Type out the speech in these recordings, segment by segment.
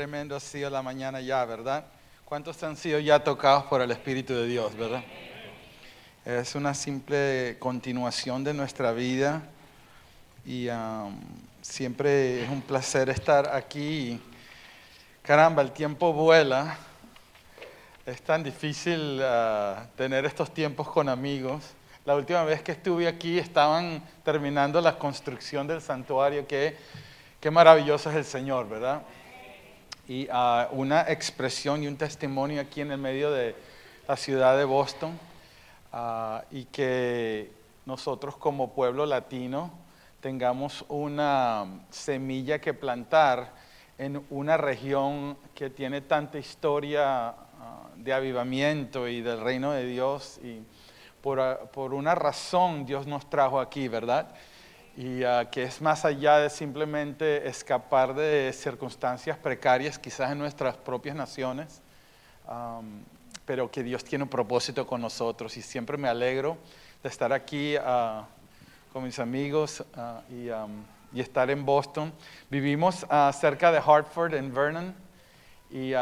tremendo ha sido la mañana ya, ¿verdad? ¿Cuántos han sido ya tocados por el Espíritu de Dios, verdad? Es una simple continuación de nuestra vida y siempre es un placer estar aquí. Caramba, el tiempo vuela. Es tan difícil tener estos tiempos con amigos. La última vez que estuve aquí estaban terminando la construcción del santuario. Qué maravilloso es el Señor, ¿verdad? Y una expresión y un testimonio aquí en el medio de la ciudad de Boston, y que nosotros como pueblo latino tengamos una semilla que plantar en una región que tiene tanta historia de avivamiento y del reino de Dios, y por una razón Dios nos trajo aquí, ¿verdad? Y que es más allá de simplemente escapar de circunstancias precarias, quizás en nuestras propias naciones, pero que Dios tiene un propósito con nosotros. Y siempre me alegro de estar aquí con mis amigos y estar en Boston. Vivimos cerca de Hartford, en Vernon, y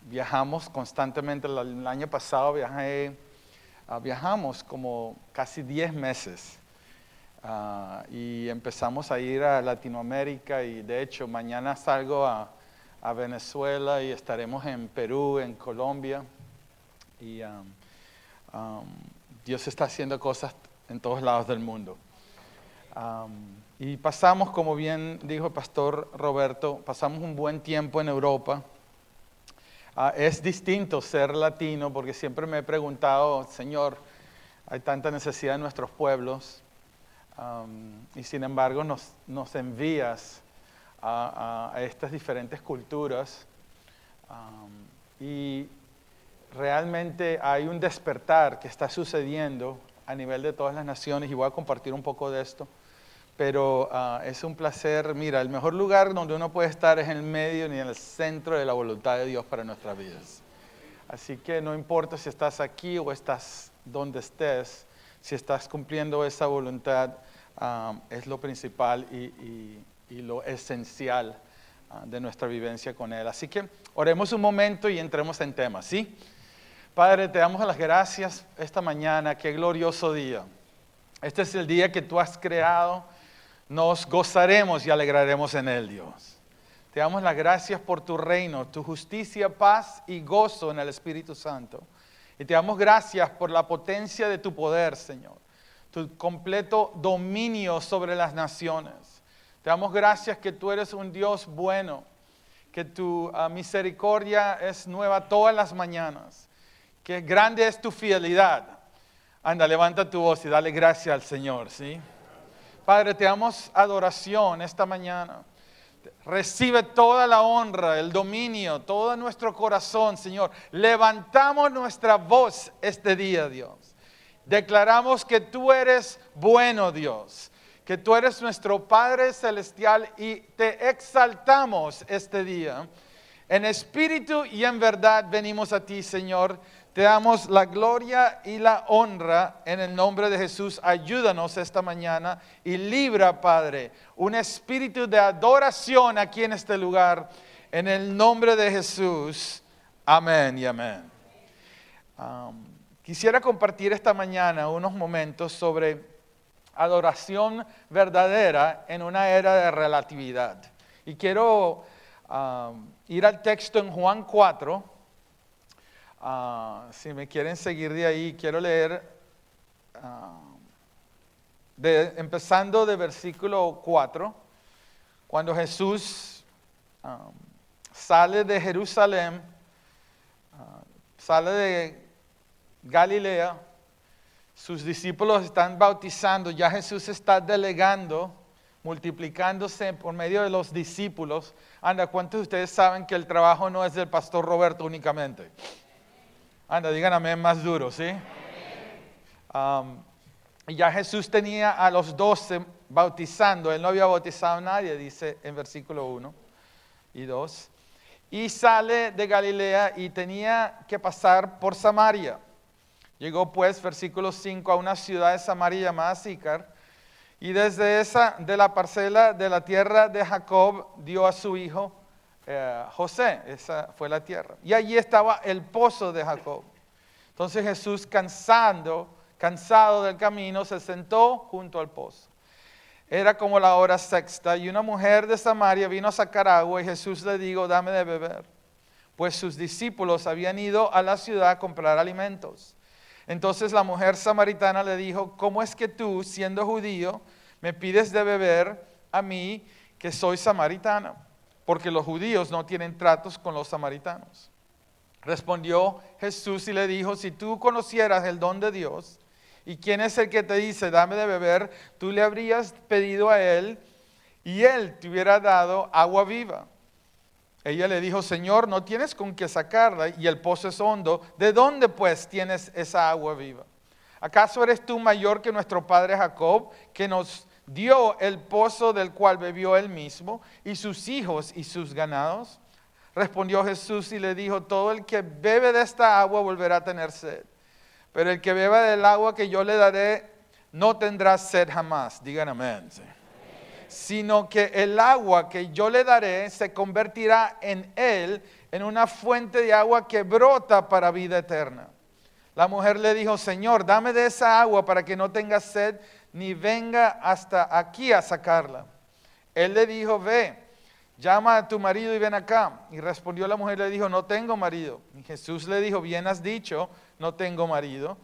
viajamos constantemente. El año pasado viajamos como casi 10 meses. Y empezamos a ir a Latinoamérica, y de hecho mañana salgo a Venezuela y estaremos en Perú, en Colombia, y Dios está haciendo cosas en todos lados del mundo. Y pasamos, como bien dijo el pastor Roberto, pasamos un buen tiempo en Europa. Es distinto ser latino, porque siempre me he preguntado, Señor, hay tanta necesidad en nuestros pueblos, y sin embargo nos envías a estas diferentes culturas, y realmente hay un despertar que está sucediendo a nivel de todas las naciones, y voy a compartir un poco de esto, pero es un placer. Mira, el mejor lugar donde uno puede estar es en el medio y en el centro de la voluntad de Dios para nuestras vidas. Así que no importa si estás aquí o estás donde estés, si estás cumpliendo esa voluntad, es lo principal y lo esencial de nuestra vivencia con Él. Así que oremos un momento y entremos en tema, ¿sí? Padre, te damos las gracias esta mañana. Qué glorioso día. Este es el día que tú has creado. Nos gozaremos y alegraremos en Él, Dios. Te damos las gracias por tu reino, tu justicia, paz y gozo en el Espíritu Santo. Y te damos gracias por la potencia de tu poder, Señor. Tu completo dominio sobre las naciones. Te damos gracias que tú eres un Dios bueno, que tu misericordia es nueva todas las mañanas, que grande es tu fidelidad. Anda, levanta tu voz y dale gracias al Señor, ¿sí? Padre, te damos adoración esta mañana. Recibe toda la honra, el dominio, todo nuestro corazón, Señor. Levantamos nuestra voz este día, Dios. Declaramos que tú eres bueno, Dios, que tú eres nuestro Padre Celestial, y te exaltamos este día. En espíritu y en verdad venimos a ti, Señor. Te damos la gloria y la honra en el nombre de Jesús. Ayúdanos esta mañana y libra, Padre, un espíritu de adoración aquí en este lugar. En el nombre de Jesús. Amén y amén. Quisiera compartir esta mañana unos momentos sobre adoración verdadera en una era de relatividad. Y quiero ir al texto en Juan 4. Si me quieren seguir de ahí, quiero leer empezando de versículo 4, cuando Jesús sale de Jerusalén, sale de Galilea, sus discípulos están bautizando, ya Jesús está delegando, multiplicándose por medio de los discípulos. Anda, ¿cuántos de ustedes saben que el trabajo no es del pastor Roberto únicamente? Anda, digan amén más duro, ¿sí? Y ya Jesús tenía a los 12 bautizando. Él no había bautizado a nadie, dice en versículo 1 y 2. Y sale de Galilea y tenía que pasar por Samaria. Llegó pues, versículo 5, a una ciudad de Samaria llamada Sícar. Y desde de la parcela de la tierra de Jacob dio a su hijo José, esa fue la tierra. Y allí estaba el pozo de Jacob. Entonces Jesús, cansado del camino, se sentó junto al pozo. Era como la hora sexta y una mujer de Samaria vino a sacar agua y Jesús le dijo, dame de beber. Pues sus discípulos habían ido a la ciudad a comprar alimentos. Entonces la mujer samaritana le dijo, ¿cómo es que tú, siendo judío, me pides de beber a mí, que soy samaritana? Porque los judíos no tienen tratos con los samaritanos. Respondió Jesús y le dijo, si tú conocieras el don de Dios, ¿y quién es el que te dice, dame de beber? Tú le habrías pedido a él y él te hubiera dado agua viva. Ella le dijo, Señor, no tienes con qué sacarla y el pozo es hondo. ¿De dónde pues tienes esa agua viva? ¿Acaso eres tú mayor que nuestro padre Jacob, que nos dio el pozo del cual bebió él mismo, y sus hijos y sus ganados? Respondió Jesús y le dijo, todo el que bebe de esta agua volverá a tener sed. Pero el que beba del agua que yo le daré, no tendrá sed jamás. Digan amén. Sí. Sino que el agua que yo le daré se convertirá en él en una fuente de agua que brota para vida eterna. La mujer le dijo, Señor, dame de esa agua para que no tenga sed ni venga hasta aquí a sacarla. Él le dijo, ve, llama a tu marido y ven acá. Y respondió la mujer, le dijo, no tengo marido. Y Jesús le dijo, bien has dicho, no tengo marido,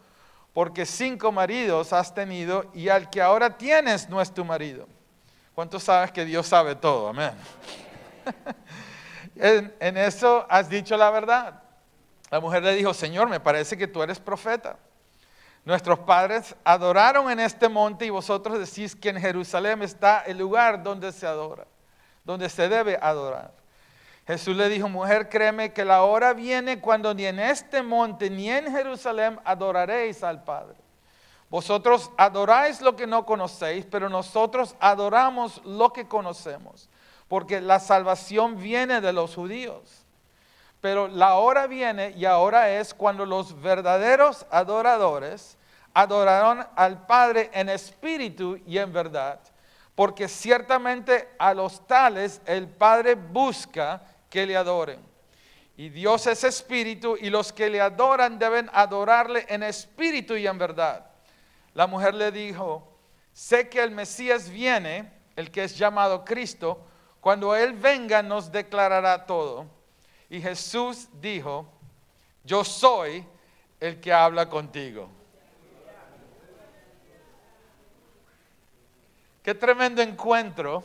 porque 5 maridos has tenido y al que ahora tienes no es tu marido. ¿Cuántos sabes que Dios sabe todo? Amén. En eso has dicho la verdad. La mujer le dijo, Señor, me parece que tú eres profeta. Nuestros padres adoraron en este monte y vosotros decís que en Jerusalén está el lugar donde se adora, donde se debe adorar. Jesús le dijo, mujer, créeme que la hora viene cuando ni en este monte ni en Jerusalén adoraréis al Padre. Vosotros adoráis lo que no conocéis, pero nosotros adoramos lo que conocemos, porque la salvación viene de los judíos. Pero la hora viene y ahora es cuando los verdaderos adoradores adorarán al Padre en espíritu y en verdad, porque ciertamente a los tales el Padre busca que le adoren. Y Dios es espíritu y los que le adoran deben adorarle en espíritu y en verdad. La mujer le dijo, sé que el Mesías viene, el que es llamado Cristo, cuando Él venga nos declarará todo. Y Jesús dijo, yo soy el que habla contigo. Qué tremendo encuentro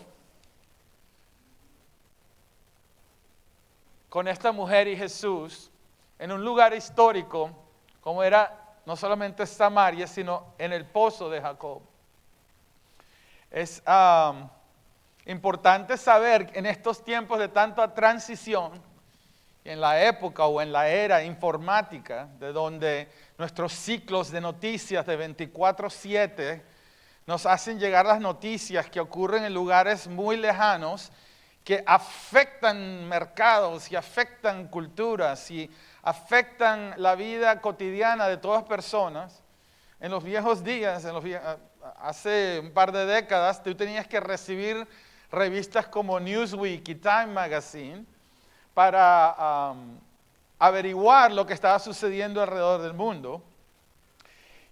con esta mujer y Jesús en un lugar histórico como era no solamente Samaria, sino en el pozo de Jacob. Es importante saber en estos tiempos de tanta transición, en la época o en la era informática, de donde nuestros ciclos de noticias de 24/7 nos hacen llegar las noticias que ocurren en lugares muy lejanos, que afectan mercados y afectan culturas y afectan la vida cotidiana de todas personas. En los viejos días, hace un par de décadas, tú tenías que recibir revistas como Newsweek y Time Magazine para averiguar lo que estaba sucediendo alrededor del mundo.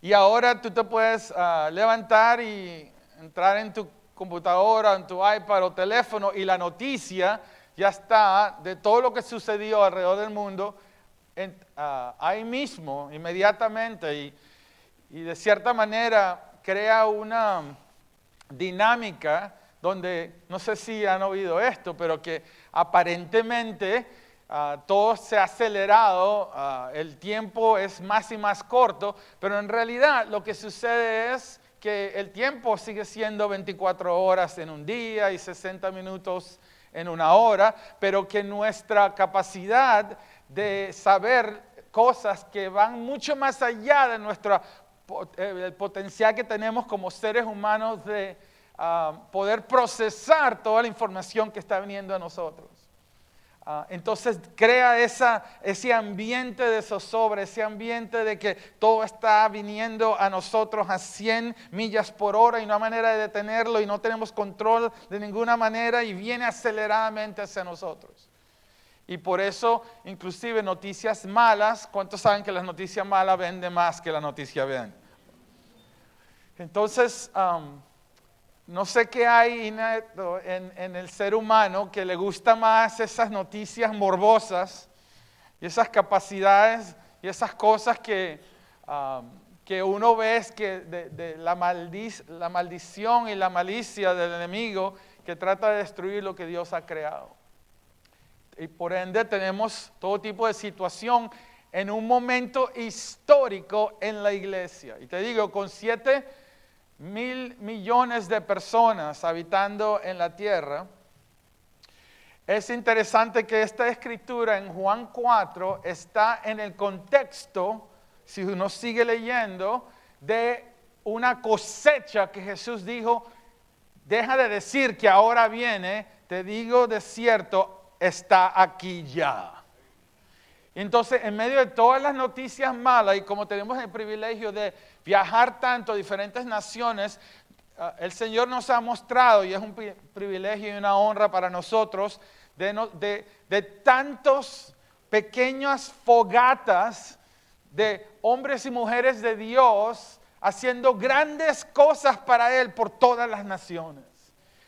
Y ahora tú te puedes levantar y entrar en tu computadora, en tu iPad o teléfono y la noticia ya está de todo lo que sucedió alrededor del mundo ahí mismo, inmediatamente. Y de cierta manera crea una dinámica donde, no sé si han oído esto, pero que aparentemente todo se ha acelerado, el tiempo es más y más corto, pero en realidad lo que sucede es que el tiempo sigue siendo 24 horas en un día y 60 minutos en una hora, pero que nuestra capacidad de saber cosas que van mucho más allá de el potencial que tenemos como seres humanos de poder procesar toda la información que está viniendo a nosotros. Entonces crea ese ambiente de zozobra, ese ambiente de que todo está viniendo a nosotros a 100 millas por hora y no hay manera de detenerlo y no tenemos control de ninguna manera y viene aceleradamente hacia nosotros. Y por eso, inclusive, noticias malas, ¿cuántos saben que las noticias malas venden más que la noticia bien? Entonces, no sé qué hay en el ser humano que le gusta más esas noticias morbosas y esas capacidades y esas cosas que uno ve es que de la maldición y la malicia del enemigo que trata de destruir lo que Dios ha creado. Y por ende tenemos todo tipo de situación en un momento histórico en la iglesia. Y te digo, con 7,000 millones de personas habitando en la tierra, es interesante que esta escritura en Juan 4 está en el contexto, si uno sigue leyendo, de una cosecha que Jesús dijo, deja de decir que ahora viene, te digo de cierto, está aquí ya. Entonces, en medio de todas las noticias malas, y como tenemos el privilegio de viajar tanto a diferentes naciones, el Señor nos ha mostrado, y es un privilegio y una honra para nosotros, de tantos pequeñas fogatas de hombres y mujeres de Dios haciendo grandes cosas para Él por todas las naciones.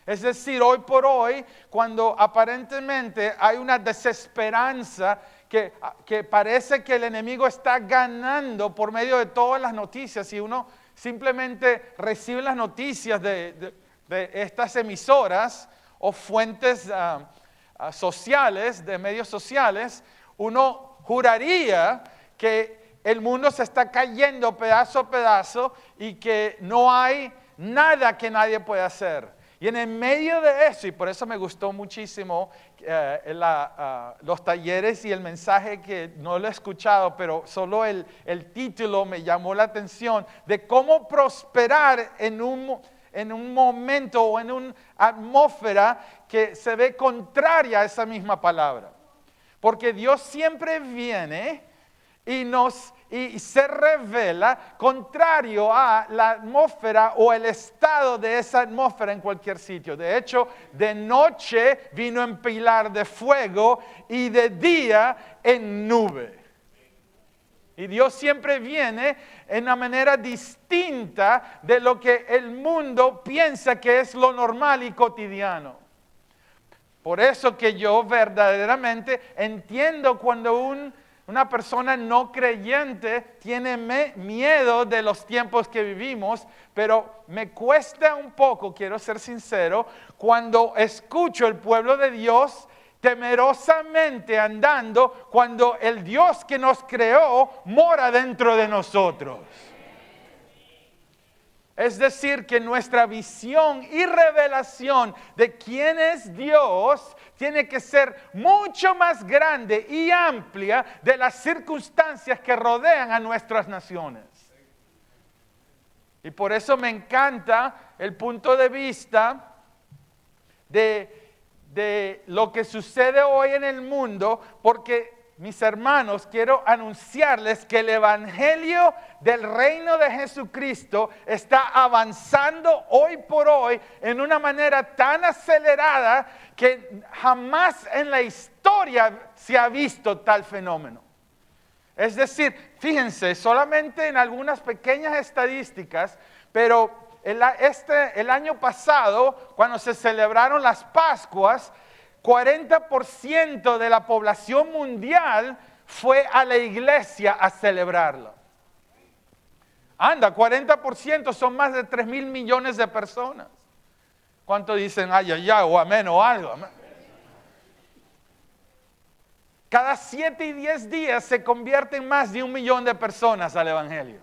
Es decir, hoy por hoy, cuando aparentemente hay una desesperanza que parece que el enemigo está ganando por medio de todas las noticias y uno simplemente recibe las noticias de estas emisoras o fuentes sociales, de medios sociales, uno juraría que el mundo se está cayendo pedazo a pedazo y que no hay nada que nadie pueda hacer. Y en el medio de eso, y por eso me gustó muchísimo los talleres y el mensaje que no lo he escuchado, pero solo el título me llamó la atención, de cómo prosperar en un momento o en una atmósfera que se ve contraria a esa misma palabra. Porque Dios siempre viene y se revela contrario a la atmósfera o el estado de esa atmósfera en cualquier sitio. De hecho, de noche vino en pilar de fuego y de día en nube. Y Dios siempre viene en una manera distinta de lo que el mundo piensa que es lo normal y cotidiano. Por eso que yo verdaderamente entiendo cuando una persona no creyente tiene miedo de los tiempos que vivimos, pero me cuesta un poco, quiero ser sincero, cuando escucho el pueblo de Dios temerosamente andando cuando el Dios que nos creó mora dentro de nosotros. Es decir, que nuestra visión y revelación de quién es Dios tiene que ser mucho más grande y amplia de las circunstancias que rodean a nuestras naciones. Y por eso me encanta el punto de vista de lo que sucede hoy en el mundo, porque mis hermanos, quiero anunciarles que el evangelio del reino de Jesucristo está avanzando hoy por hoy en una manera tan acelerada que jamás en la historia se ha visto tal fenómeno. Es decir, fíjense, solamente en algunas pequeñas estadísticas, pero el año pasado, cuando se celebraron las Pascuas, 40% de la población mundial fue a la iglesia a celebrarla. Anda, 40% son más de 3,000 millones de personas. ¿Cuántos dicen ay, ay, ay, o amén o algo? Amén. Cada 7 y 10 días se convierten más de 1 millón de personas al evangelio.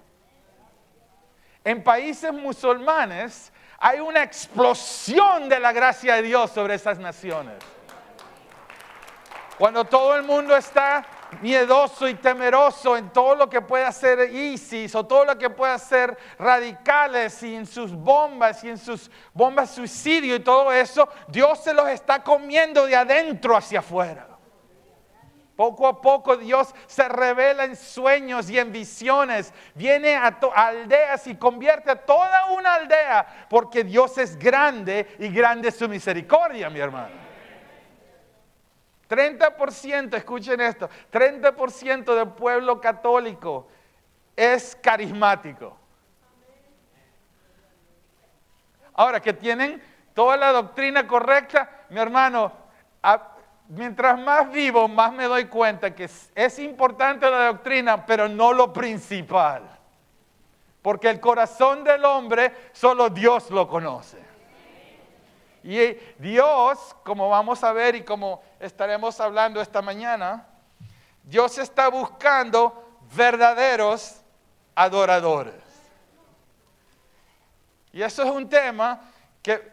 En países musulmanes hay una explosión de la gracia de Dios sobre esas naciones. Cuando todo el mundo está miedoso y temeroso en todo lo que puede hacer ISIS o todo lo que puede hacer radicales y en sus bombas suicidio y todo eso, Dios se los está comiendo de adentro hacia afuera. Poco a poco Dios se revela en sueños y en visiones, viene a aldeas y convierte a toda una aldea, porque Dios es grande y grande es su misericordia, mi hermano. 30%, escuchen esto, 30% del pueblo católico es carismático. Ahora, que tienen toda la doctrina correcta, mi hermano, mientras más vivo, más me doy cuenta que es importante la doctrina, pero no lo principal. Porque el corazón del hombre, solo Dios lo conoce. Y Dios, como vamos a ver y como estaremos hablando esta mañana, Dios está buscando verdaderos adoradores. Y eso es un tema que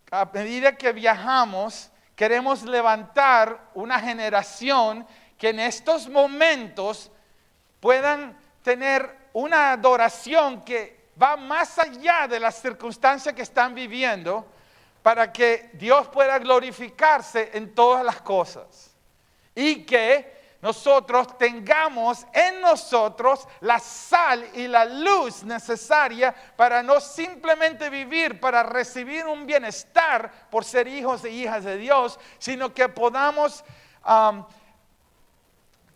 a medida que viajamos, queremos levantar una generación que en estos momentos puedan tener una adoración que va más allá de las circunstancias que están viviendo, para que Dios pueda glorificarse en todas las cosas. Y que nosotros tengamos en nosotros la sal y la luz necesaria para no simplemente vivir, para recibir un bienestar por ser hijos e hijas de Dios, sino que podamos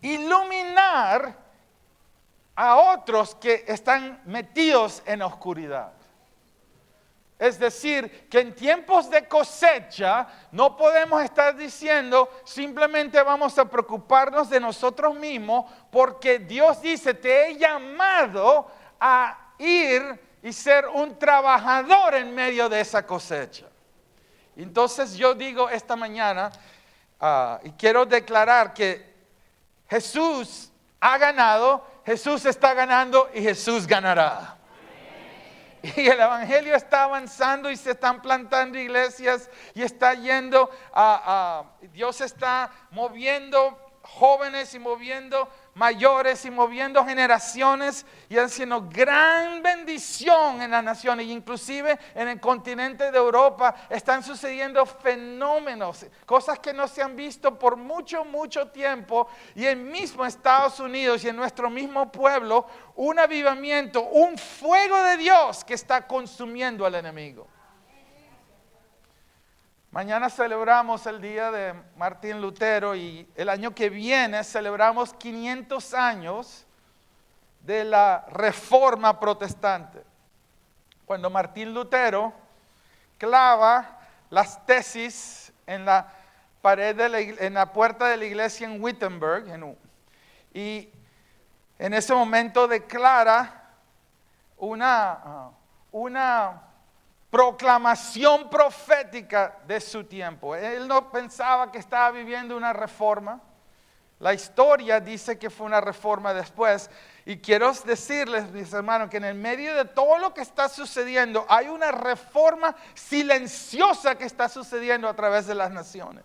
iluminar a otros que están metidos en oscuridad. Es decir, que en tiempos de cosecha no podemos estar diciendo simplemente vamos a preocuparnos de nosotros mismos, porque Dios dice, te he llamado a ir y ser un trabajador en medio de esa cosecha. Entonces yo digo esta mañana, y quiero declarar que Jesús ha ganado, Jesús está ganando y Jesús ganará. Y el evangelio está avanzando y se están plantando iglesias y está yendo Dios está moviendo jóvenes y moviendo mayores y moviendo generaciones y haciendo gran bendición en las naciones. Inclusive en el continente de Europa están sucediendo fenómenos, cosas que no se han visto por mucho, mucho tiempo. Y en mismo Estados Unidos y en nuestro mismo pueblo, un avivamiento, un fuego de Dios que está consumiendo al enemigo. Mañana celebramos el día de Martín Lutero y el año que viene celebramos 500 años de la Reforma Protestante. Cuando Martín Lutero clava las tesis en la pared en la puerta de la iglesia en Wittenberg, y en ese momento declara una proclamación profética de su tiempo. Él no pensaba que estaba viviendo una reforma. La historia dice que fue una reforma después. Y quiero decirles, mis hermanos, que en el medio de todo lo que está sucediendo, hay una reforma silenciosa que está sucediendo a través de las naciones.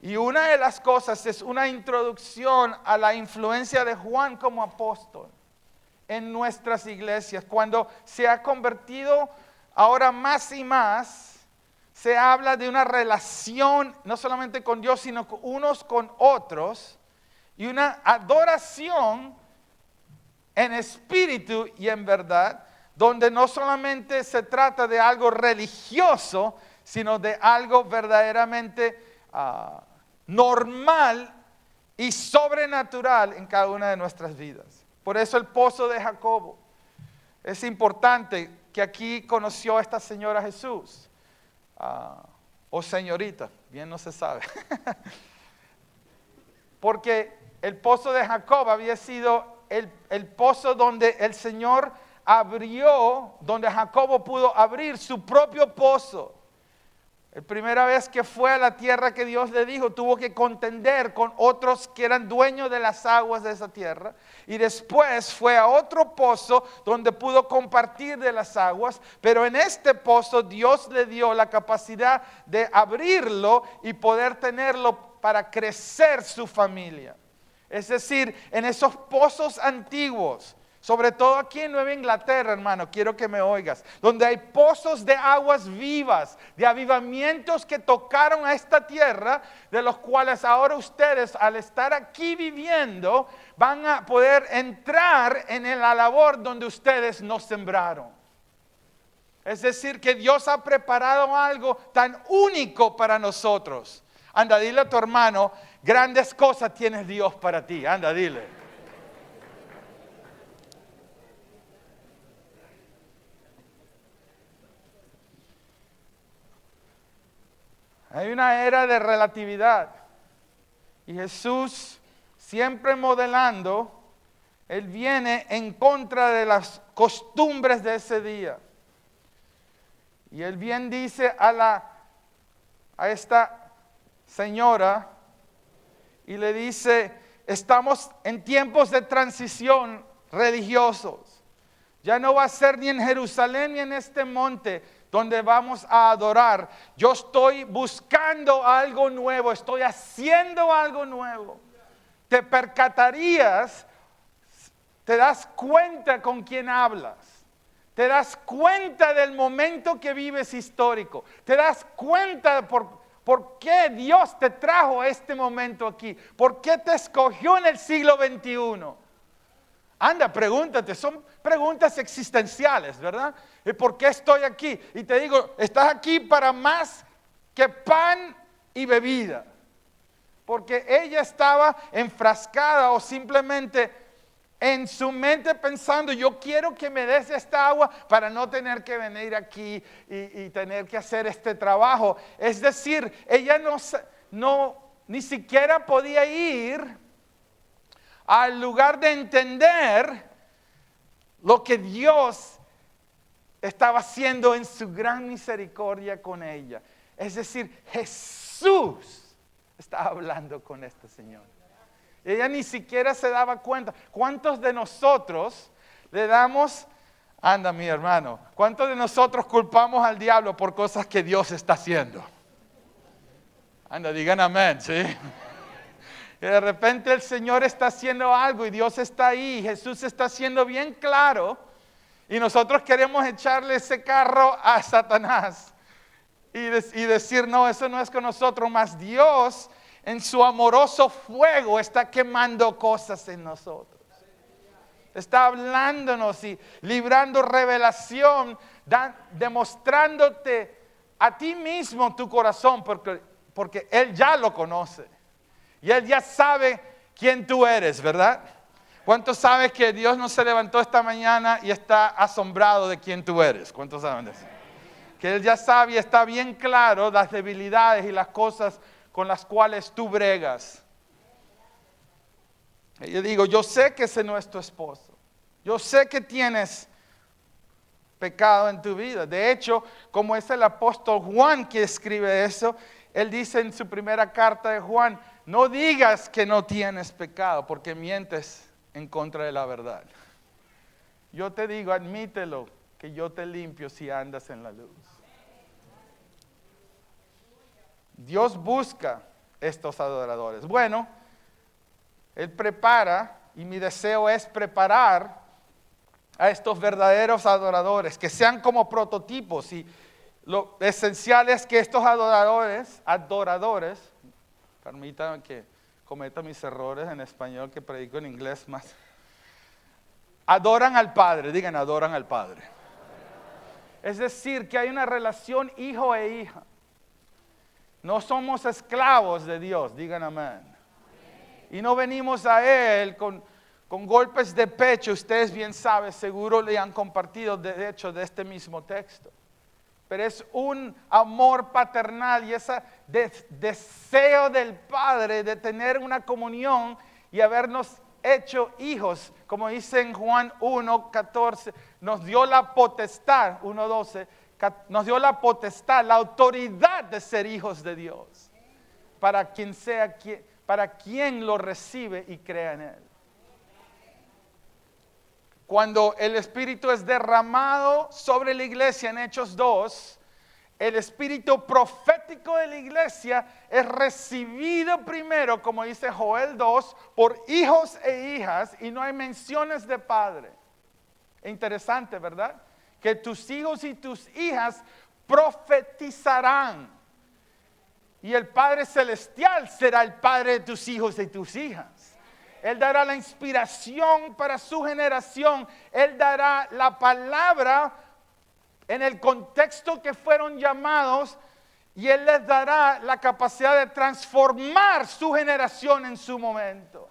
Y una de las cosas es una introducción a la influencia de Juan como apóstol en nuestras iglesias. Cuando se ha convertido ahora más y más, se habla de una relación no solamente con Dios, sino unos con otros, y una adoración en espíritu y en verdad, donde no solamente se trata de algo religioso, sino de algo verdaderamente normal y sobrenatural en cada una de nuestras vidas. Por eso el pozo de Jacobo. Es importante que aquí conoció a esta señora Jesús, o señorita, bien no se sabe. Porque el pozo de Jacob había sido el pozo donde el Señor abrió, donde Jacobo pudo abrir su propio pozo. La primera vez que fue a la tierra que Dios le dijo, tuvo que contender con otros que eran dueños de las aguas de esa tierra. Y después fue a otro pozo donde pudo compartir de las aguas. Pero en este pozo Dios le dio la capacidad de abrirlo y poder tenerlo para crecer su familia. Es decir, en esos pozos antiguos, sobre todo aquí en Nueva Inglaterra, hermano, quiero que me oigas, donde hay pozos de aguas vivas, de avivamientos que tocaron a esta tierra, de los cuales ahora ustedes, al estar aquí viviendo, van a poder entrar en la labor donde ustedes no sembraron. Es decir, que Dios ha preparado algo tan único para nosotros. Anda, dile a tu hermano, grandes cosas tiene Dios para ti. Anda, dile. Hay una era de relatividad. Y Jesús, siempre modelando, Él viene en contra de las costumbres de ese día. Y Él bien dice a esta señora, y le dice, estamos en tiempos de transición religiosos. Ya no va a ser ni en Jerusalén ni en este monte donde vamos a adorar. Yo estoy buscando algo nuevo, estoy haciendo algo nuevo. Te percatarías, te das cuenta con quién hablas. Te das cuenta del momento que vives histórico. Te das cuenta por qué Dios te trajo a este momento aquí. ¿Por qué te escogió en el siglo XXI? Anda, pregúntate, son preguntas existenciales, ¿verdad? ¿Y por qué estoy aquí? Y te digo, estás aquí para más que pan y bebida. Porque ella estaba enfrascada o simplemente en su mente pensando, yo quiero que me des esta agua para no tener que venir aquí y tener que hacer este trabajo. Es decir, ella ni siquiera podía ir al lugar de entender lo que Dios estaba haciendo en su gran misericordia con ella. Es decir, Jesús estaba hablando con esta señora. Ella ni siquiera se daba cuenta. ¿Cuántos de nosotros le damos, anda mi hermano, cuántos de nosotros culpamos al diablo por cosas que Dios está haciendo? Anda, digan amén, ¿sí? Y de repente el Señor está haciendo algo y Dios está ahí, Jesús está haciendo bien claro y nosotros queremos echarle ese carro a Satanás y decir, no, eso no es con nosotros, más Dios en su amoroso fuego está quemando cosas en nosotros. Está hablándonos y librando revelación, demostrándote a ti mismo tu corazón, porque Él ya lo conoce. Y Él ya sabe quién tú eres, ¿verdad? ¿Cuántos saben que Dios no se levantó esta mañana y está asombrado de quién tú eres? ¿Cuántos saben de eso? Que Él ya sabe y está bien claro las debilidades y las cosas con las cuales tú bregas. Y yo digo, yo sé que ese no es tu esposo. Yo sé que tienes pecado en tu vida. De hecho, como es el apóstol Juan que escribe eso, él dice en su primera carta de Juan, no digas que no tienes pecado porque mientes en contra de la verdad. Yo te digo, admítelo, que yo te limpio si andas en la luz. Dios busca estos adoradores. Bueno, Él prepara, y mi deseo es preparar a estos verdaderos adoradores, que sean como prototipos. Y lo esencial es que estos adoradores, permítanme que cometa mis errores en español que predico en inglés más, adoran al Padre, digan, adoran al Padre. Es decir, que hay una relación hijo e hija. No somos esclavos de Dios, digan amén. Y no venimos a Él con golpes de pecho. Ustedes bien saben, seguro le han compartido de hecho de este mismo texto. Pero es un amor paternal y ese deseo del Padre de tener una comunión y habernos hecho hijos. Como dice en Juan 1:14, nos dio la potestad, 1:12, nos dio la potestad, la autoridad de ser hijos de Dios. Para quien lo recibe y crea en Él. Cuando el Espíritu es derramado sobre la iglesia en Hechos 2, el espíritu profético de la iglesia es recibido primero, como dice Joel 2, por hijos e hijas, y no hay menciones de padre. Interesante, ¿verdad? Que tus hijos y tus hijas profetizarán. Y el Padre Celestial será el Padre de tus hijos y tus hijas. Él dará la inspiración para su generación. Él dará la palabra en el contexto que fueron llamados Y Él les dará la capacidad de transformar su generación en su momento.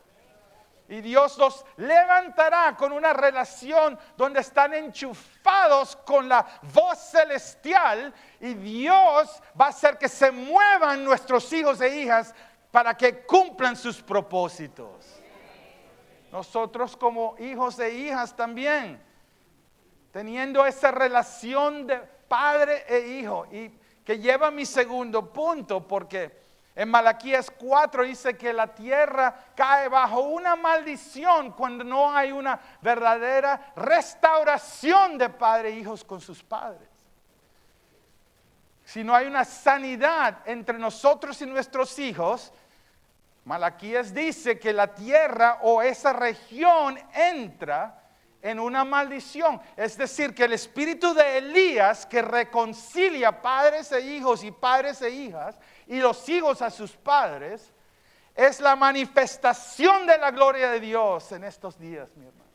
Y Dios los levantará con una relación donde están enchufados con la voz celestial. Y Dios va a hacer que se muevan nuestros hijos e hijas para que cumplan sus propósitos. Nosotros como hijos e hijas también, teniendo esa relación de padre e hijo. Y que lleva a mi segundo punto, porque en Malaquías 4 dice que la tierra cae bajo una maldición cuando no hay una verdadera restauración de padre e hijos con sus padres. Si no hay una sanidad entre nosotros y nuestros hijos, Malaquías dice que la tierra o esa región entra en una maldición. Es decir, que el espíritu de Elías, que reconcilia padres e hijos y padres e hijas, y los hijos a sus padres, es la manifestación de la gloria de Dios en estos días, mi hermano.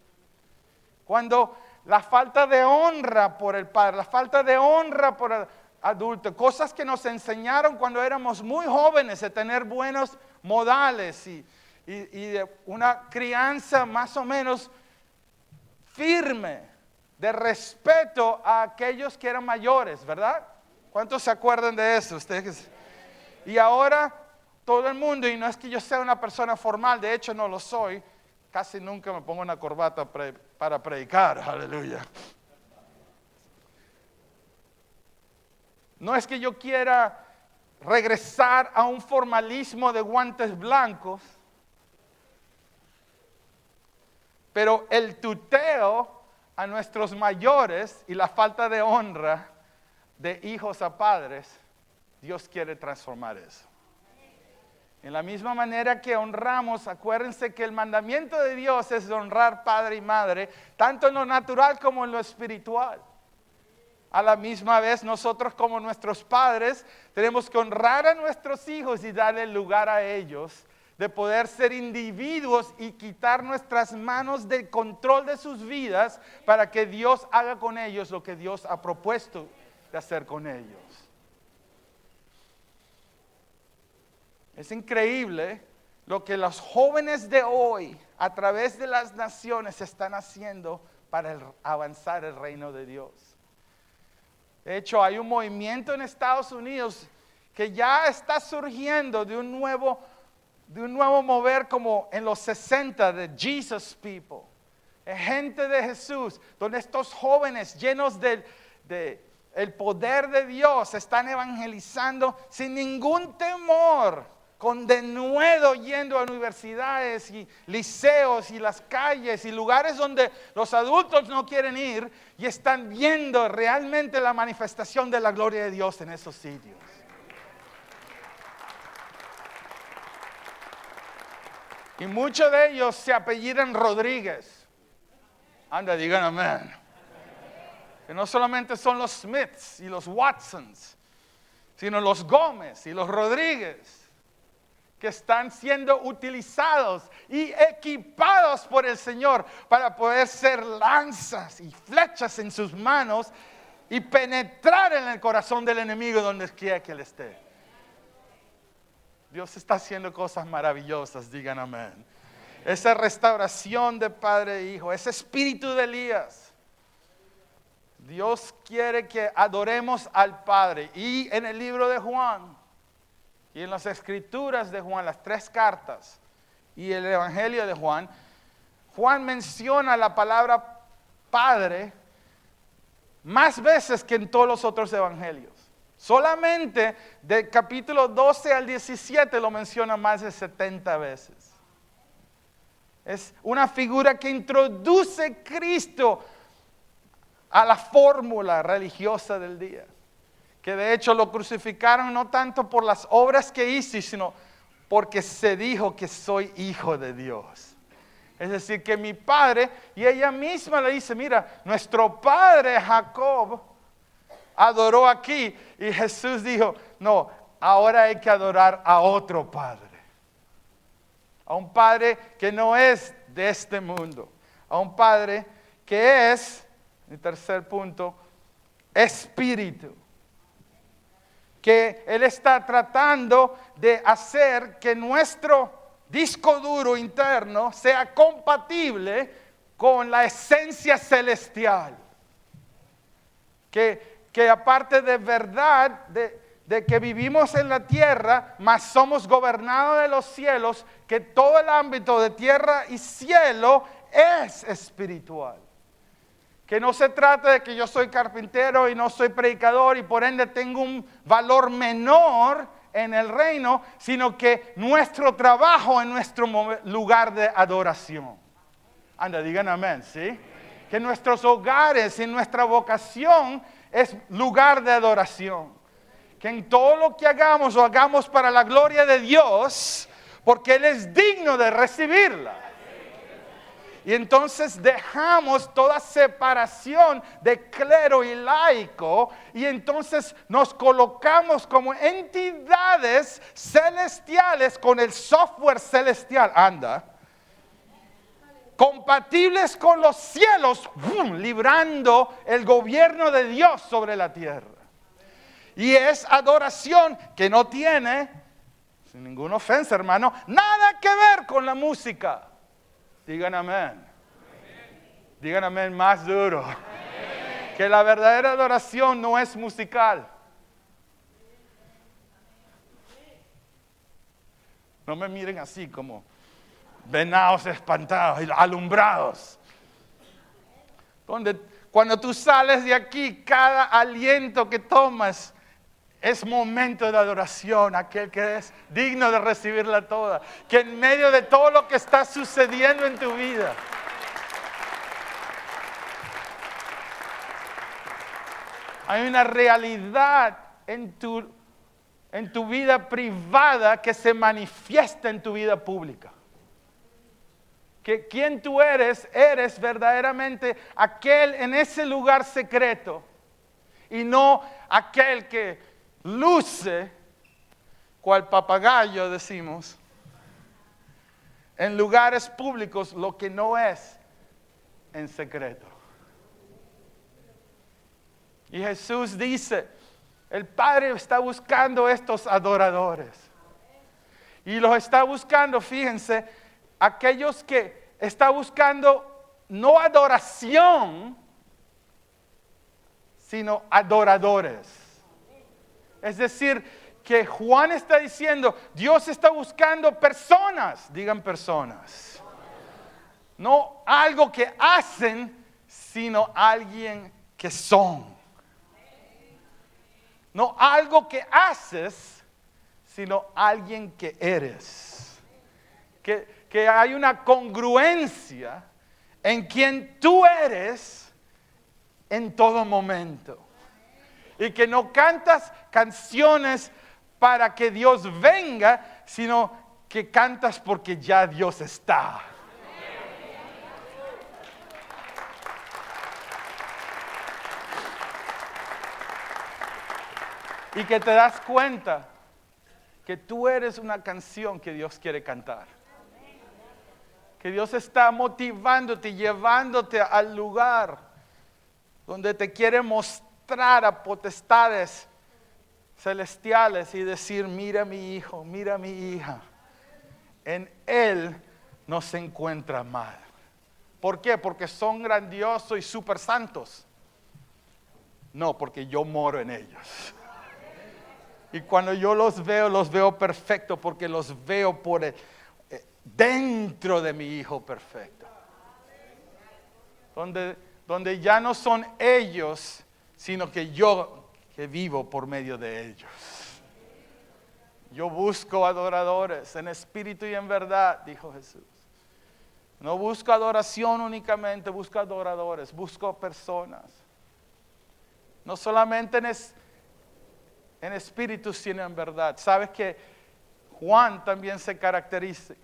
Cuando la falta de honra por el padre, la falta de honra por el adulto, cosas que nos enseñaron cuando éramos muy jóvenes, de tener buenos modales y de una crianza más o menos firme, de respeto a aquellos que eran mayores, ¿verdad? ¿Cuántos se acuerdan de eso? Ustedes. Y ahora todo el mundo, y no es que yo sea una persona formal, de hecho no lo soy, casi nunca me pongo una corbata para predicar, aleluya. No es que yo quiera regresar a un formalismo de guantes blancos, pero el tuteo a nuestros mayores y la falta de honra de hijos a padres, Dios quiere transformar eso. En la misma manera que honramos, acuérdense que el mandamiento de Dios es honrar padre y madre, tanto en lo natural como en lo espiritual. A la misma vez, nosotros como nuestros padres tenemos que honrar a nuestros hijos y darle lugar a ellos de poder ser individuos y quitar nuestras manos del control de sus vidas para que Dios haga con ellos lo que Dios ha propuesto de hacer con ellos. Es increíble lo que los jóvenes de hoy, a través de las naciones, están haciendo para avanzar el reino de Dios. De hecho, hay un movimiento en Estados Unidos que ya está surgiendo de un nuevo mover como en los 60 de Jesus People. Gente de Jesús, donde estos jóvenes llenos del poder de Dios están evangelizando sin ningún temor, con denuedo yendo a universidades y liceos y las calles y lugares donde los adultos no quieren ir y están viendo realmente la manifestación de la gloria de Dios en esos sitios. Y muchos de ellos se apellidan Rodríguez. Anda, digan amén. Que no solamente son los Smiths y los Watsons, sino los Gómez y los Rodríguez, que están siendo utilizados y equipados por el Señor para poder ser lanzas y flechas en sus manos y penetrar en el corazón del enemigo donde quiera que él esté. Dios está haciendo cosas maravillosas, digan amén. Esa restauración de padre e hijo, ese espíritu de Elías. Dios quiere que adoremos al Padre. Y en el libro de Juan, y en las escrituras de Juan, las 3 cartas, y el evangelio de Juan, Juan menciona la palabra Padre más veces que en todos los otros evangelios. Solamente del capítulo 12 al 17 lo menciona más de 70 veces. Es una figura que introduce Cristo a la fórmula religiosa del día. Que de hecho lo crucificaron no tanto por las obras que hizo, sino porque se dijo que soy hijo de Dios. Es decir, que mi padre, y ella misma le dice, mira, nuestro padre Jacob adoró aquí, y Jesús dijo, no, ahora hay que adorar a otro padre. A un padre que no es de este mundo. A un padre que es, el tercer punto, espíritu. que Él está tratando de hacer que nuestro disco duro interno sea compatible con la esencia celestial. Que aparte de verdad, de que vivimos en la tierra, mas somos gobernados de los cielos, que todo el ámbito de tierra y cielo es espiritual. Que no se trata de que yo soy carpintero y no soy predicador y por ende tengo un valor menor en el reino, sino que nuestro trabajo es nuestro lugar de adoración. Anda, digan amén, ¿sí? Que nuestros hogares y nuestra vocación es lugar de adoración. Que en todo lo que hagamos, lo hagamos para la gloria de Dios, porque Él es digno de recibirla. Y entonces dejamos toda separación de clero y laico y entonces nos colocamos como entidades celestiales con el software celestial. Anda. Compatibles con los cielos, librando el gobierno de Dios sobre la tierra. Y es adoración que no tiene, sin ninguna ofensa, hermano, nada que ver con la música. Digan amén. Digan amén más duro. Que la verdadera adoración no es musical. No me miren así como venados espantados y alumbrados. Cuando tú sales de aquí, cada aliento que tomas es momento de adoración, aquel que es digno de recibirla toda. Que en medio de todo lo que está sucediendo en tu vida, hay una realidad en tu vida privada que se manifiesta en tu vida pública. Que quien tú eres verdaderamente aquel en ese lugar secreto y no aquel que luce, cual papagayo decimos, en lugares públicos lo que no es en secreto. Y Jesús dice, el Padre está buscando estos adoradores. Y los está buscando, fíjense, aquellos que está buscando no adoración, sino adoradores. Es decir, que Juan está diciendo, Dios está buscando personas, digan personas. No algo que hacen, sino alguien que son. No algo que haces, sino alguien que eres. Que hay una congruencia en quien tú eres en todo momento. Y que no cantas canciones para que Dios venga, sino que cantas porque ya Dios está. Y que te das cuenta que tú eres una canción que Dios quiere cantar. Que Dios está motivándote, llevándote al lugar donde te quiere mostrar a potestades celestiales y decir, mira mi hijo, mira mi hija. En Él no se encuentra mal. ¿Por qué? Porque son grandiosos y súper santos. No, porque yo moro en ellos. Y cuando yo los veo perfecto porque los veo por dentro de mi Hijo perfecto. Donde ya no son ellos, sino que yo que vivo por medio de ellos. Yo busco adoradores en espíritu y en verdad, dijo Jesús. No busco adoración únicamente, busco adoradores, busco personas. No solamente en espíritu, sino en verdad. Sabes que Juan también se caracteriza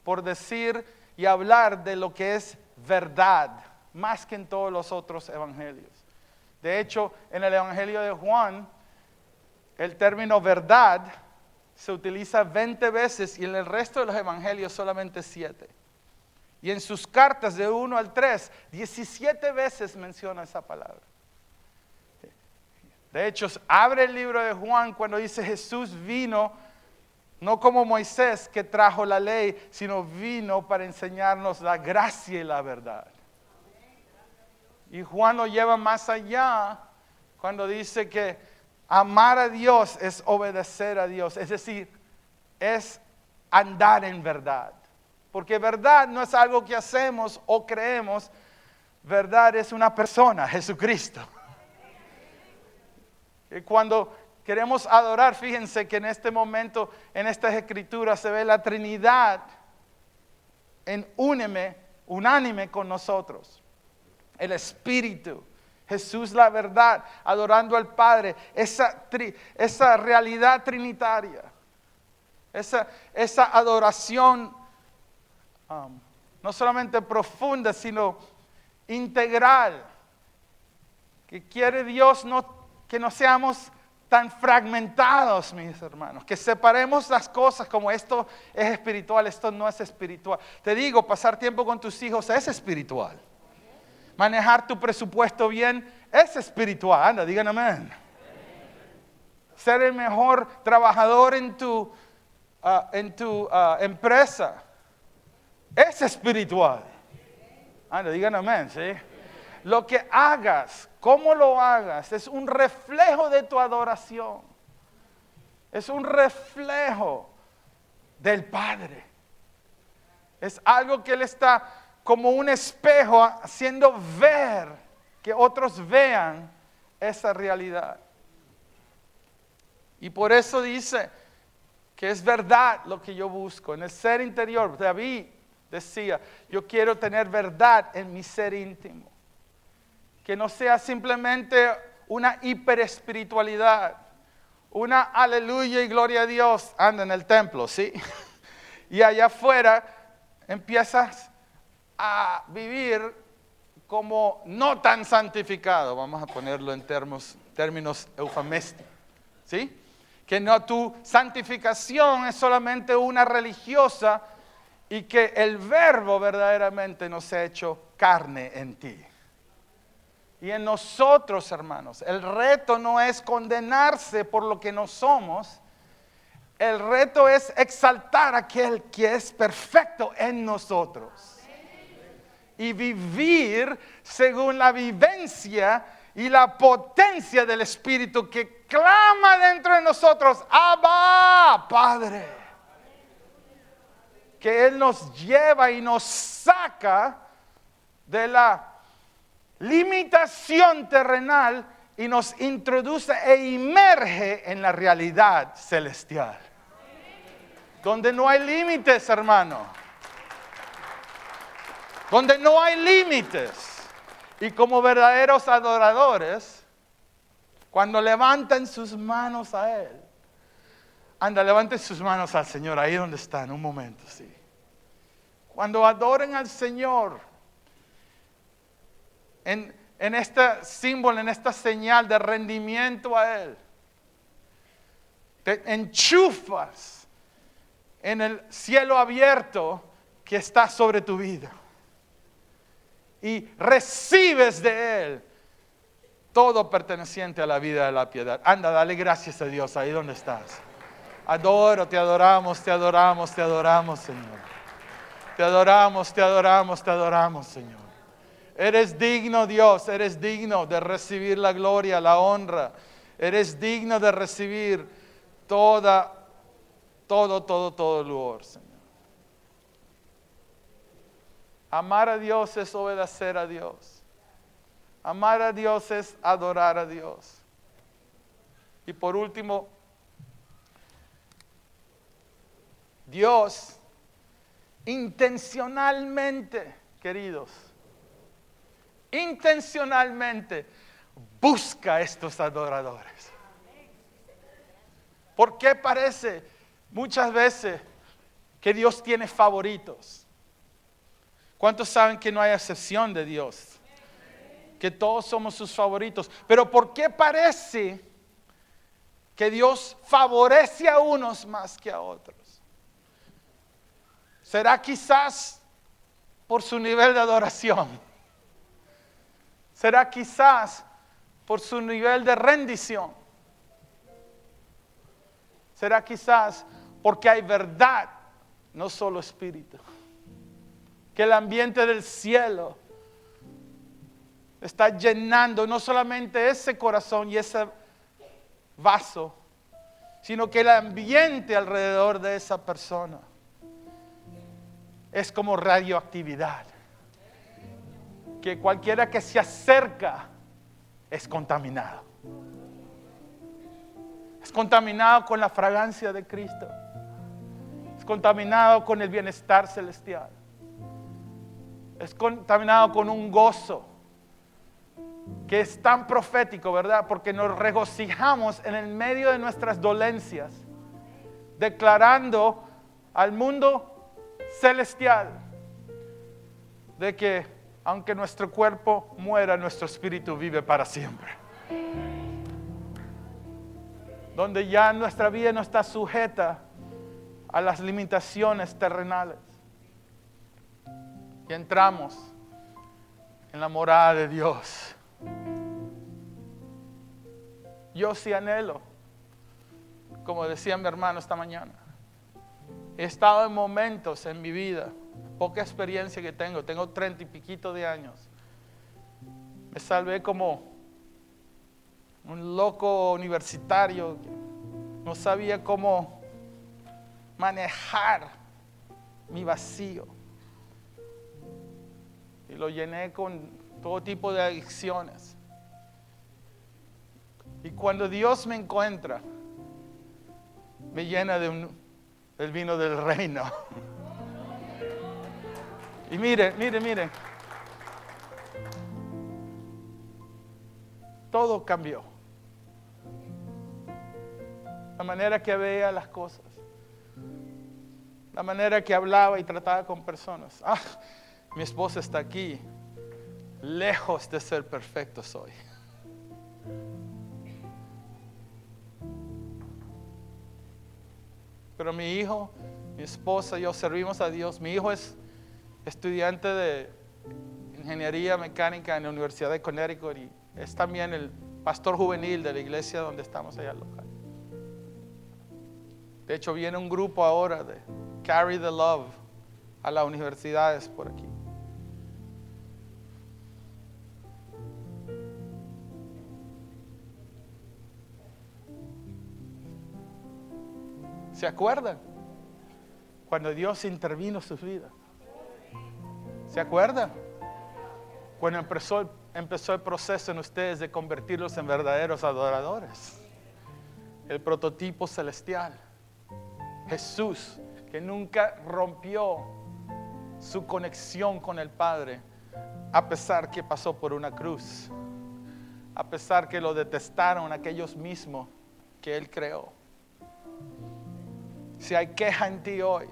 por decir y hablar de lo que es verdad, más que en todos los otros evangelios. De hecho, en el evangelio de Juan, el término verdad se utiliza 20 veces y en el resto de los evangelios solamente 7. Y en sus cartas de 1 al 3, 17 veces menciona esa palabra. De hecho, abre el libro de Juan cuando dice Jesús vino, no como Moisés que trajo la ley, sino vino para enseñarnos la gracia y la verdad. Y Juan lo lleva más allá cuando dice que amar a Dios es obedecer a Dios, es decir, es andar en verdad. Porque verdad no es algo que hacemos o creemos, verdad es una persona, Jesucristo. Y cuando queremos adorar, fíjense que en este momento, en estas escrituras, se ve la Trinidad unánime con nosotros. El Espíritu, Jesús la verdad, adorando al Padre, esa realidad trinitaria, esa adoración no solamente profunda, sino integral, que quiere Dios que no seamos tan fragmentados, mis hermanos, que separemos las cosas como esto es espiritual, esto no es espiritual. Te digo, pasar tiempo con tus hijos es espiritual. Manejar tu presupuesto bien es espiritual. Anda, digan amén. Ser el mejor trabajador en tu empresa es espiritual. Anda, digan amén, ¿sí? Lo que hagas, cómo lo hagas, es un reflejo de tu adoración. Es un reflejo del Padre. Es algo que Él está como un espejo haciendo ver, que otros vean esa realidad. Y por eso dice que es verdad lo que yo busco. En el ser interior, David decía, yo quiero tener verdad en mi ser íntimo. Que no sea simplemente una hiperespiritualidad, una aleluya y gloria a Dios, anda en el templo, ¿sí? Y allá afuera empiezas a vivir como no tan santificado, vamos a ponerlo en términos eufemísticos, ¿sí? Que no, tu santificación es solamente una religiosa y que el verbo verdaderamente no se ha hecho carne en ti. Y en nosotros, hermanos, el reto no es condenarse por lo que no somos. El reto es exaltar a aquel que es perfecto en nosotros. Y vivir según la vivencia y la potencia del Espíritu que clama dentro de nosotros. Abba, Padre. Que Él nos lleva y nos saca de la limitación terrenal y nos introduce e inmerge en la realidad celestial. Donde no hay límites, hermano. Donde no hay límites. Y como verdaderos adoradores, cuando levantan sus manos a Él, anda, levanten sus manos al Señor, ahí donde están, un momento, sí. Cuando adoren al Señor, en este símbolo, en esta señal de rendimiento a Él, te enchufas en el cielo abierto que está sobre tu vida y recibes de Él todo perteneciente a la vida de la piedad. Anda, dale gracias a Dios ahí donde estás. Adoro, te adoramos, te adoramos, te adoramos, Señor. Te adoramos, te adoramos, te adoramos, Señor. Eres digno, Dios, eres digno de recibir la gloria, la honra. Eres digno de recibir todo el lugar, Señor. Amar a Dios es obedecer a Dios. Amar a Dios es adorar a Dios. Y por último, Dios intencionalmente, queridos, intencionalmente busca a estos adoradores. ¿Por qué parece muchas veces que Dios tiene favoritos? ¿Cuántos saben que no hay excepción de Dios? Que todos somos sus favoritos. Pero ¿por qué parece que Dios favorece a unos más que a otros? ¿Será quizás por su nivel de adoración? ¿Será quizás por su nivel de rendición. Será quizás porque hay verdad, no solo espíritu. Que el ambiente del cielo está llenando no solamente ese corazón y ese vaso, sino que el ambiente alrededor de esa persona es como radioactividad. Que cualquiera que se acerca es contaminado. Es contaminado con la fragancia de Cristo. Es contaminado con el bienestar celestial. Es contaminado con un gozo que es tan profético, ¿verdad? Porque nos regocijamos en el medio de nuestras dolencias, declarando al mundo celestial de que aunque nuestro cuerpo muera, nuestro espíritu vive para siempre. Donde ya nuestra vida no está sujeta a las limitaciones terrenales. Y entramos en la morada de Dios. Yo sí anhelo, como decía mi hermano esta mañana, he estado en momentos en mi vida, poca experiencia que tengo 30 y piquito de años. Me salvé como un loco universitario que no sabía cómo manejar mi vacío. Y lo llené con todo tipo de adicciones. Y cuando Dios me encuentra, me llena del vino del reino. Y mire. Todo cambió. La manera que veía las cosas. La manera que hablaba y trataba con personas. Mi esposa está aquí. Lejos de ser perfecto soy. Pero mi hijo, mi esposa, yo servimos a Dios. Mi hijo es estudiante de ingeniería mecánica en la Universidad de Connecticut y es también el pastor juvenil de la iglesia donde estamos allá local. De hecho, viene un grupo ahora de Carry the Love a las universidades por aquí. ¿Se acuerdan? Cuando Dios intervino en sus vidas. ¿Se acuerdan? Cuando empezó el proceso en ustedes de convertirlos en verdaderos adoradores. El prototipo celestial. Jesús, que nunca rompió su conexión con el Padre, a pesar que pasó por una cruz. A pesar que lo detestaron aquellos mismos que Él creó. Si hay queja en ti hoy,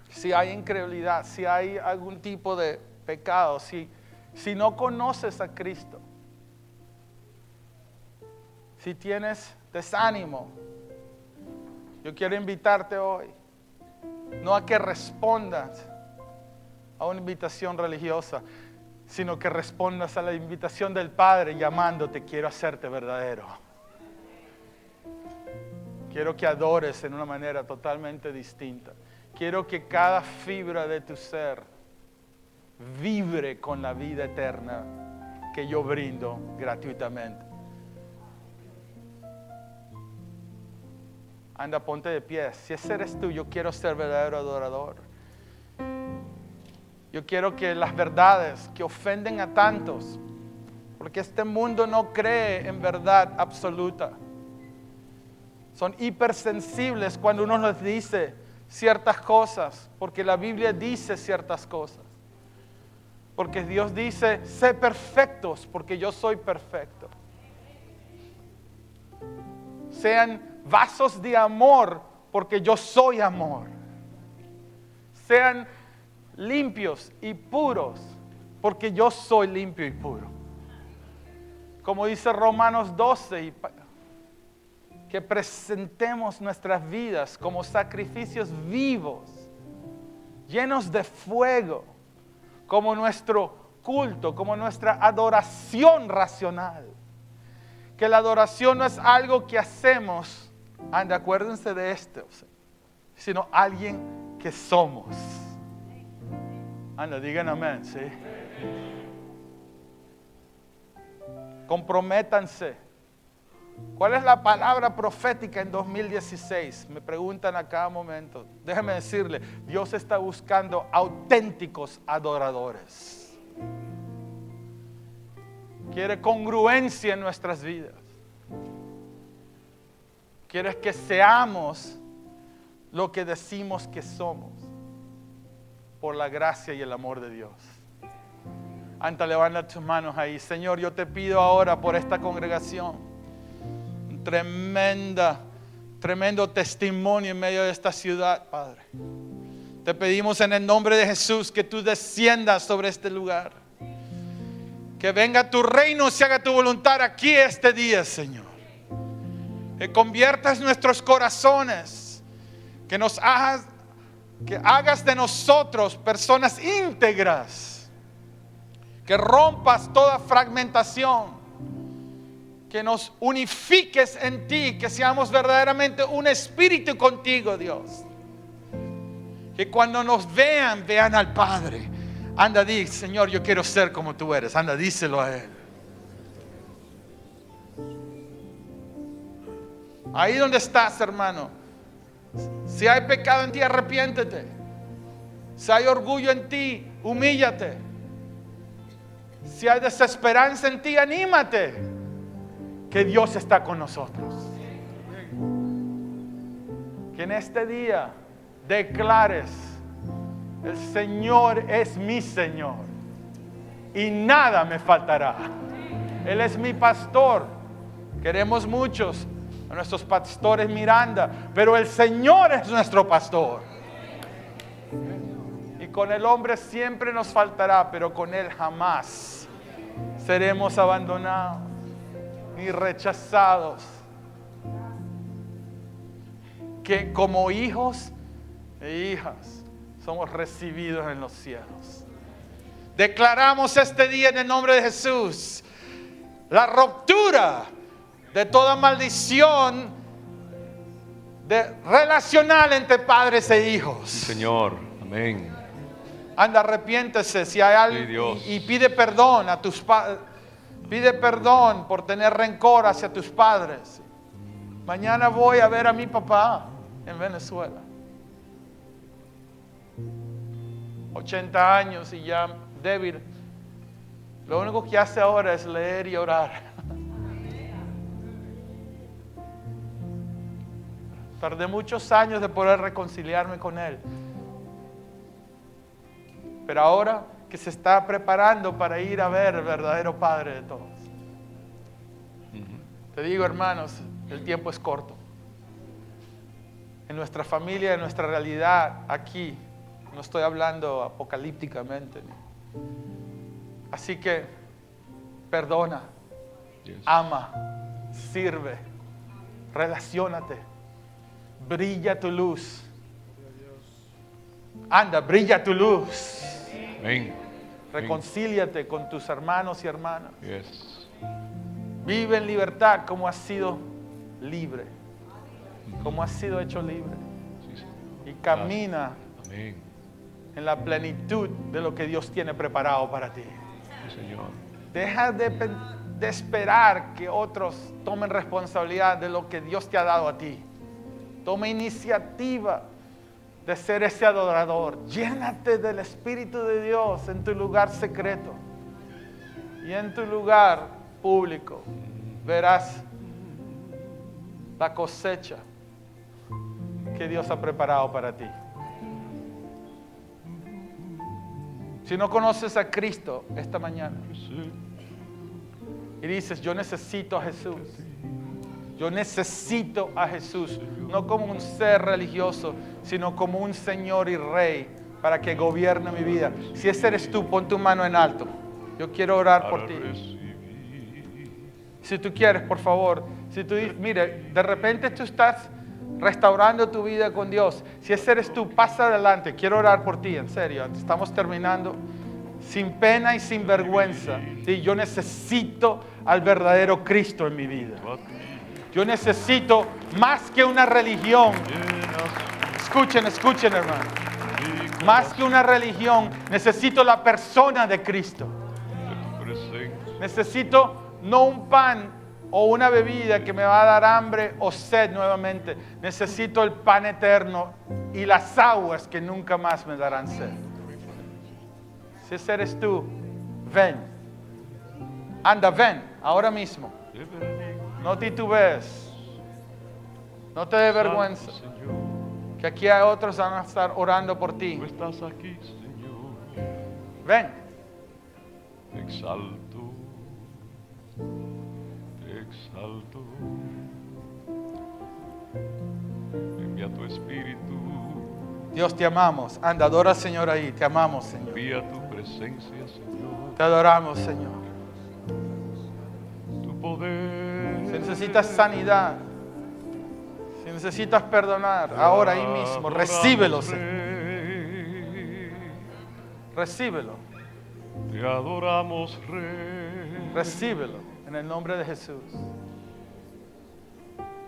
si hay incredulidad, si hay algún tipo de pecado, si no conoces a Cristo, si tienes desánimo, yo quiero invitarte hoy, no a que respondas a una invitación religiosa, sino que respondas a la invitación del Padre llamándote, quiero hacerte verdadero. Quiero que adores en una manera totalmente distinta. Quiero que cada fibra de tu ser vibre con la vida eterna que yo brindo gratuitamente. Anda, ponte de pie. Si ese eres tú, yo quiero ser verdadero adorador. Yo quiero que las verdades que ofenden a tantos, porque este mundo no cree en verdad absoluta. Son hipersensibles cuando uno les dice ciertas cosas, porque la Biblia dice ciertas cosas. Porque Dios dice, sé perfectos, porque yo soy perfecto. Sean vasos de amor, porque yo soy amor. Sean limpios y puros, porque yo soy limpio y puro. Como dice Romanos 12, que presentemos nuestras vidas como sacrificios vivos, llenos de fuego, como nuestro culto, como nuestra adoración racional. Que la adoración no es algo que hacemos, acuérdense de esto, sino alguien que somos. Digan amén, ¿sí? Comprométanse. ¿Cuál es la palabra profética en 2016? Me preguntan a cada momento. Déjenme decirle, Dios está buscando auténticos adoradores. Quiere congruencia en nuestras vidas. Quiere que seamos lo que decimos que somos por la gracia y el amor de Dios. Levanta tus manos ahí. Señor, yo te pido ahora por esta congregación. Tremendo testimonio en medio de esta ciudad, Padre. Te pedimos en el nombre de Jesús que tú desciendas sobre este lugar. Que venga tu reino, se haga tu voluntad aquí este día, Señor. Que conviertas nuestros corazones. Que hagas de nosotros personas íntegras. Que rompas toda fragmentación. Que nos unifiques en ti, que seamos verdaderamente un espíritu contigo, Dios. Que cuando nos vean al Padre. Di, Señor, yo quiero ser como tú eres. Díselo a Él. Ahí donde estás, hermano. Si hay pecado en ti, arrepiéntete. Si hay orgullo en ti, humíllate. Si hay desesperanza en ti, anímate. Que Dios está con nosotros. Que en este día declares: el Señor es mi Señor y nada me faltará. Él es mi pastor. Queremos muchos a nuestros pastores Miranda, pero el Señor es nuestro pastor. Y con el hombre siempre nos faltará, pero con Él jamás seremos abandonados ni rechazados. Que como hijos e hijas somos recibidos en los cielos. Declaramos este día en el nombre de Jesús la ruptura de toda maldición relacional entre padres e hijos. Señor, amén. Arrepiéntese si hay algo y pide perdón a tus padres. Pide perdón por tener rencor hacia tus padres. Mañana voy a ver a mi papá en Venezuela. 80 años y ya débil. Lo único que hace ahora es leer y orar. Tardé muchos años de poder reconciliarme con él. Pero ahora que se está preparando para ir a ver el verdadero Padre de todos. Te digo, hermanos, el tiempo es corto. En nuestra familia, en nuestra realidad, aquí, no estoy hablando apocalípticamente. Así que, perdona, ama, sirve, relaciónate, brilla tu luz. Brilla tu luz. Amén. Reconcíliate con tus hermanos y hermanas. Yes. Vive en libertad como has sido libre. Como has sido hecho libre. Sí, y camina amén. En la plenitud de lo que Dios tiene preparado para ti. Sí, Señor. Deja de esperar que otros tomen responsabilidad de lo que Dios te ha dado a ti. Toma iniciativa de ser ese adorador. Llénate del Espíritu de Dios en tu lugar secreto. Y en tu lugar público verás la cosecha que Dios ha preparado para ti. Si no conoces a Cristo esta mañana y dices, yo necesito a Jesús. Yo necesito a Jesús, no como un ser religioso, sino como un Señor y Rey para que gobierne mi vida. Si ese eres tú, pon tu mano en alto. Yo quiero orar por ti. Si tú quieres, por favor, si tú dices, mire, de repente tú estás restaurando tu vida con Dios. Si ese eres tú, pasa adelante. Quiero orar por ti, en serio. Estamos terminando. sin pena y sin vergüenza. Y yo necesito al verdadero Cristo en mi vida. Yo necesito más que una religión. Escuchen, escuchen, hermano. Más que una religión, necesito la persona de Cristo. Necesito no un pan o una bebida que me va a dar hambre o sed nuevamente. Necesito el pan eterno y las aguas que nunca más me darán sed. Si ese eres tú, ven. Anda, ven, ahora mismo. No titubees. No te dé vergüenza. Que aquí hay otros que van a estar orando por ti. Tú estás aquí, Señor. Ven. Te exalto, te exalto. Envía tu espíritu, Dios, te amamos. Anda, adora al Señor ahí. Te amamos, Señor. envía tu presencia, Señor. Te adoramos, Señor. Tu poder. Si necesitas sanidad, si necesitas perdonar, ahora ahí mismo, recíbelo, Señor. Rey. Recíbelo. Te adoramos, Rey. Recíbelo en el nombre de Jesús.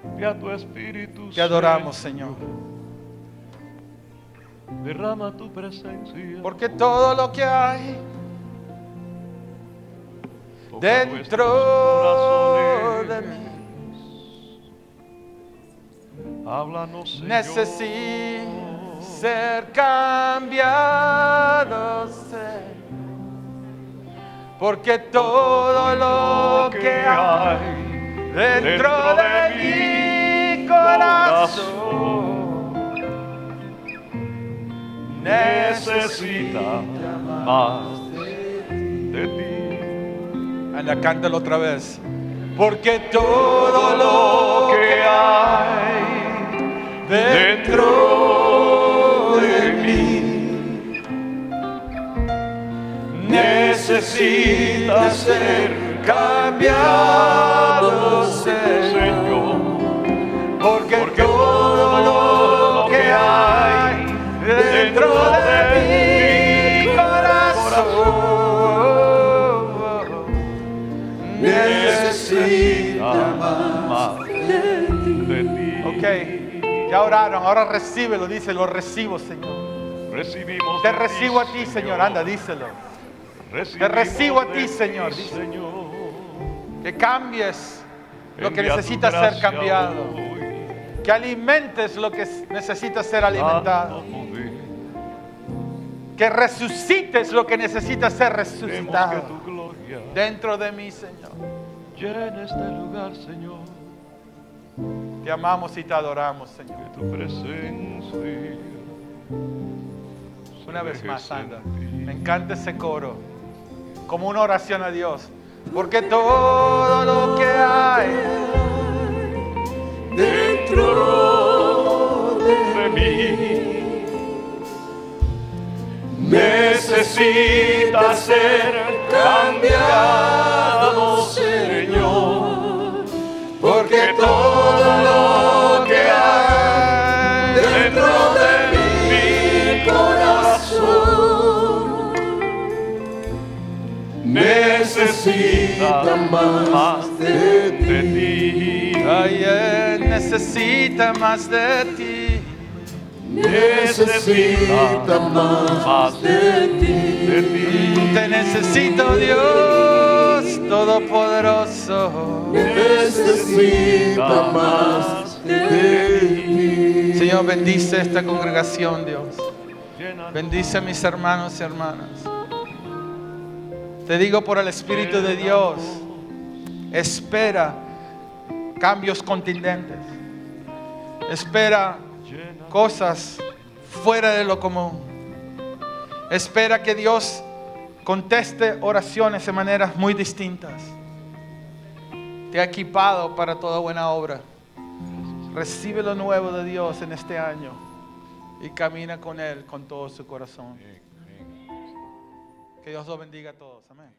Envía tu espíritu, Te adoramos, Señor. Derrama tu presencia. Porque todo lo que hay Toca dentro nuestros de corazones. mí Háblanos, Señor. necesita ser cambiado, Señor. Porque todo lo que hay dentro de mi corazón necesita más de ti. Anda, cántalo otra vez. Porque todo lo que hay dentro de mí necesita ser cambiado, Señor, porque todo lo que hay dentro de mi corazón necesita más de ti. Ok, ya oraron, ahora recíbelo, dice, lo recibo, Señor. Recibimos Te de ti, recibo a ti, Señor, anda, díselo. Recibimos Te recibo a de ti, Señor. Señor. Que cambies lo que Envía tu necesita ser gracia cambiado. hoy. Que alimentes lo que necesita ser alimentado. Tanto poder. Que resucites lo que necesita ser Queremos que resucitado. tu gloria Dentro de mí, Señor. llene este lugar, Señor. Te amamos y te adoramos, Señor. Que tu presencia Una vez más, anda. en ti. Me encanta ese coro. Como una oración a Dios. Porque todo lo que hay dentro de mí necesita ser cambiado, Señor. Porque todo lo que hay dentro de mi corazón necesita más de ti. Ay, Él necesita más de ti. necesita más de ti. Te necesito, Dios Todopoderoso. Necesita más de ti. Señor, bendice esta congregación, Dios. Llena Bendice a mis hermanos y hermanas. Te digo por el Espíritu de Dios, espera cambios contundentes. Espera cosas fuera de lo común. Espera que Dios conteste oraciones de maneras muy distintas. Te ha equipado para toda buena obra. Recibe lo nuevo de Dios en este año y camina con Él con todo su corazón. Que Dios los bendiga a todos. Amén.